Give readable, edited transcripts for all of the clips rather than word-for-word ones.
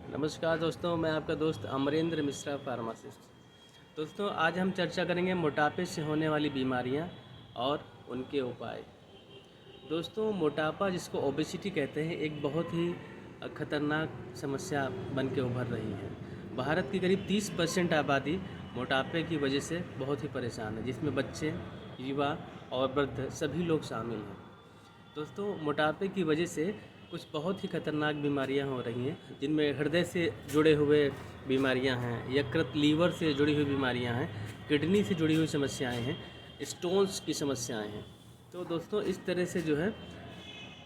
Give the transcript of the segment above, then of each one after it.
नमस्कार दोस्तों, मैं आपका दोस्त अमरेंद्र मिश्रा फार्मासिस्ट। दोस्तों, आज हम चर्चा करेंगे मोटापे से होने वाली बीमारियां और उनके उपाय। दोस्तों, मोटापा जिसको ओबेसिटी कहते हैं, एक बहुत ही खतरनाक समस्या बन के उभर रही है। भारत की करीब 30% आबादी मोटापे की वजह से बहुत ही परेशान है, जिसमें बच्चे, युवा और वृद्ध सभी लोग शामिल हैं। दोस्तों, मोटापे की वजह से कुछ बहुत ही खतरनाक बीमारियां हो रही हैं, जिनमें हृदय से जुड़े हुए बीमारियां हैं, यकृत लीवर से जुड़ी हुई बीमारियां हैं, किडनी से जुड़ी हुई समस्याएं हैं, स्टोन्स की समस्याएं हैं। तो दोस्तों, इस तरह से जो है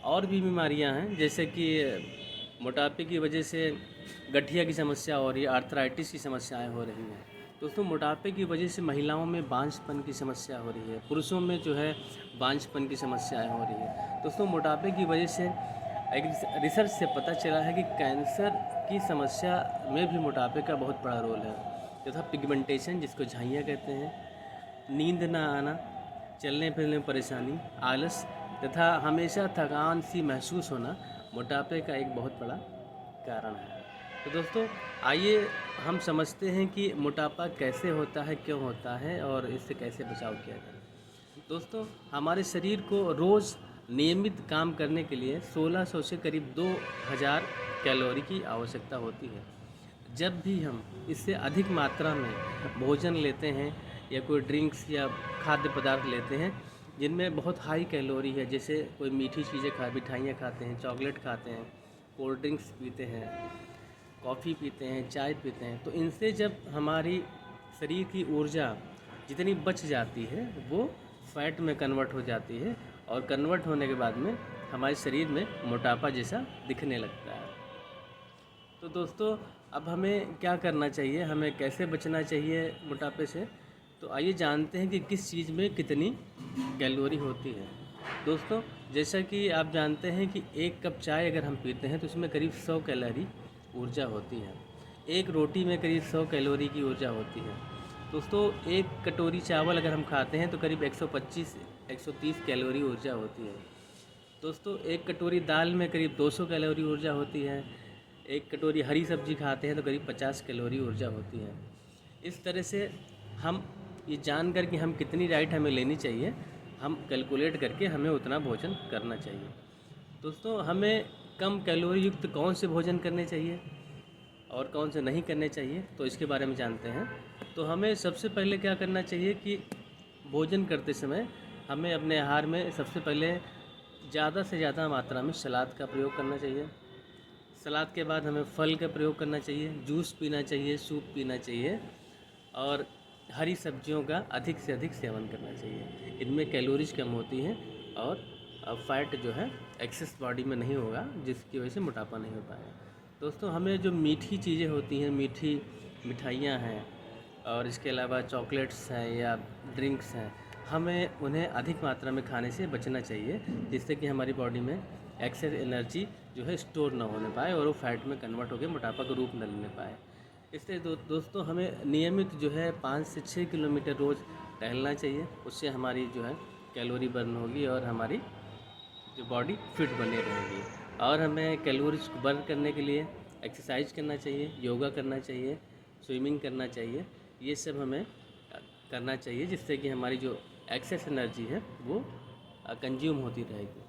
और भी बीमारियां हैं, जैसे कि मोटापे की वजह से गठिया की समस्या हो रही है, आर्थराइटिस की समस्याएं हो रही हैं। दोस्तों, मोटापे की वजह से महिलाओं में बांझपन की समस्या हो रही है, पुरुषों में जो है बांझपन की समस्याएं हो रही है। दोस्तों, मोटापे की वजह से एक रिसर्च से पता चला है कि कैंसर की समस्या में भी मोटापे का बहुत बड़ा रोल है, तथा पिगमेंटेशन जिसको झाइयाँ कहते हैं, नींद ना आना, चलने फिरने में परेशानी, आलस तथा हमेशा थकान सी महसूस होना मोटापे का एक बहुत बड़ा कारण है। तो दोस्तों, आइए हम समझते हैं कि मोटापा कैसे होता है, क्यों होता है और इससे कैसे बचाव किया जाए। दोस्तों, हमारे शरीर को रोज़ नियमित काम करने के लिए 1600 से करीब 2000 कैलोरी की आवश्यकता होती है। जब भी हम इससे अधिक मात्रा में भोजन लेते हैं या कोई ड्रिंक्स या खाद्य पदार्थ लेते हैं जिनमें बहुत हाई कैलोरी है, जैसे कोई मीठी चीज़ें मिठाइयाँ खाते हैं, चॉकलेट खाते हैं, कोल्ड ड्रिंक्स पीते हैं, कॉफ़ी पीते हैं, चाय पीते हैं, तो इनसे जब हमारी शरीर की ऊर्जा जितनी बच जाती है वो फैट में कन्वर्ट हो जाती है, और कन्वर्ट होने के बाद में हमारे शरीर में मोटापा जैसा दिखने लगता है। तो दोस्तों, अब हमें क्या करना चाहिए, हमें कैसे बचना चाहिए मोटापे से। तो आइए जानते हैं कि किस चीज़ में कितनी कैलोरी होती है। दोस्तों, जैसा कि आप जानते हैं कि एक कप चाय अगर हम पीते हैं तो उसमें करीब 100 कैलोरी ऊर्जा होती है। एक रोटी में करीब 100 कैलोरी की ऊर्जा होती है। दोस्तों, एक कटोरी चावल अगर हम खाते हैं तो करीब 125-130 कैलोरी ऊर्जा होती है। दोस्तों, एक कटोरी दाल में करीब 200 कैलोरी ऊर्जा होती है। एक कटोरी हरी सब्जी खाते हैं तो करीब 50 कैलोरी ऊर्जा होती है। इस तरह से हम ये जानकर कि हम कितनी डाइट हमें लेनी चाहिए, हम कैलकुलेट करके हमें उतना भोजन करना चाहिए। दोस्तों, हमें कम कैलोरी युक्त कौन से भोजन करने चाहिए और कौन से नहीं करने चाहिए, तो इसके बारे में जानते हैं। तो हमें सबसे पहले क्या करना चाहिए कि भोजन करते समय हमें अपने आहार में सबसे पहले ज़्यादा से ज़्यादा मात्रा में सलाद का प्रयोग करना चाहिए। सलाद के बाद हमें फल का प्रयोग करना चाहिए, जूस पीना चाहिए, सूप पीना चाहिए, और हरी सब्जियों का अधिक से अधिक सेवन करना चाहिए। इनमें कैलोरीज कम होती हैं और फैट जो है एक्सेस बॉडी में नहीं होगा, जिसकी वजह से मोटापा नहीं हो पाएगा। दोस्तों, हमें जो मीठी चीज़ें होती हैं, मीठी मिठाइयाँ हैं और इसके अलावा चॉकलेट्स हैं या ड्रिंक्स हैं, हमें उन्हें अधिक मात्रा में खाने से बचना चाहिए, जिससे कि हमारी बॉडी में एक्सेस एनर्जी जो है स्टोर ना होने पाए और वो फैट में कन्वर्ट होकर मोटापा का रूप न लेने पाए। इससे दोस्तों, हमें नियमित जो है 5 से 6 किलोमीटर रोज़ टहलना चाहिए। उससे हमारी जो है कैलोरी बर्न होगी और हमारी जो बॉडी फिट बनी रहेगी। और हमें कैलोरीज को बर्न करने के लिए एक्सरसाइज करना चाहिए, योगा करना चाहिए, स्विमिंग करना चाहिए। ये सब हमें करना चाहिए, जिससे कि हमारी जो एक्सेस एनर्जी है वो कंज्यूम होती रहेगी।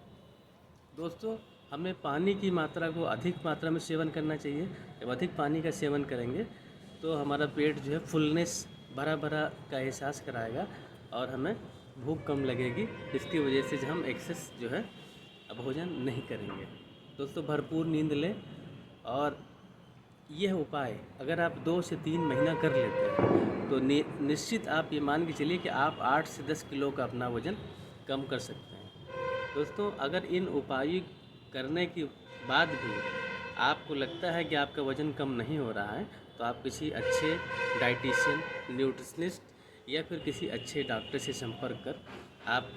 दोस्तों, हमें पानी की मात्रा को अधिक मात्रा में सेवन करना चाहिए। जब अधिक पानी का सेवन करेंगे तो हमारा पेट जो है फुलनेस, भरा भरा का एहसास कराएगा और हमें भूख कम लगेगी। इसकी वजह से जो हम एक्सेस जो है भोजन नहीं करेंगे। दोस्तों, भरपूर नींद लें, और यह उपाय अगर आप 2 से 3 महीना कर लेते हैं तो निश्चित आप ये मान के चलिए कि आप 8 से 10 किलो का अपना वज़न कम कर सकते हैं। दोस्तों, अगर इन उपाय करने के बाद भी आपको लगता है कि आपका वज़न कम नहीं हो रहा है, तो आप किसी अच्छे डाइटिशियन, न्यूट्रिशनिस्ट या फिर किसी अच्छे डॉक्टर से संपर्क कर आप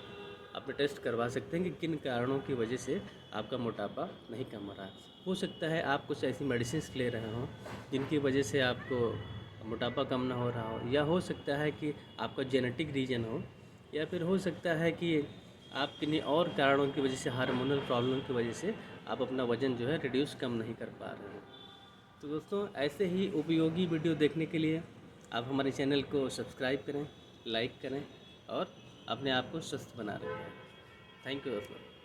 अपना टेस्ट करवा सकते हैं कि किन कारणों की वजह से आपका मोटापा नहीं कम हो रहा है। हो सकता है आप कुछ ऐसी मेडिसिन्स ले रहे हों जिनकी वजह से आपको मोटापा कम ना हो रहा हो, या हो सकता है कि आपका जेनेटिक रीजन हो, या फिर हो सकता है कि आप किन्हीं और कारणों की वजह से, हार्मोनल प्रॉब्लम की वजह से आप अपना वज़न जो है रिड्यूस कम नहीं कर पा रहे हैं। तो दोस्तों ऐसे ही उपयोगी वीडियो देखने के लिए आप हमारे चैनल को सब्सक्राइब करें, लाइक करें और अपने आप को स्वस्थ बना रखें। थैंक यू दोस्तों।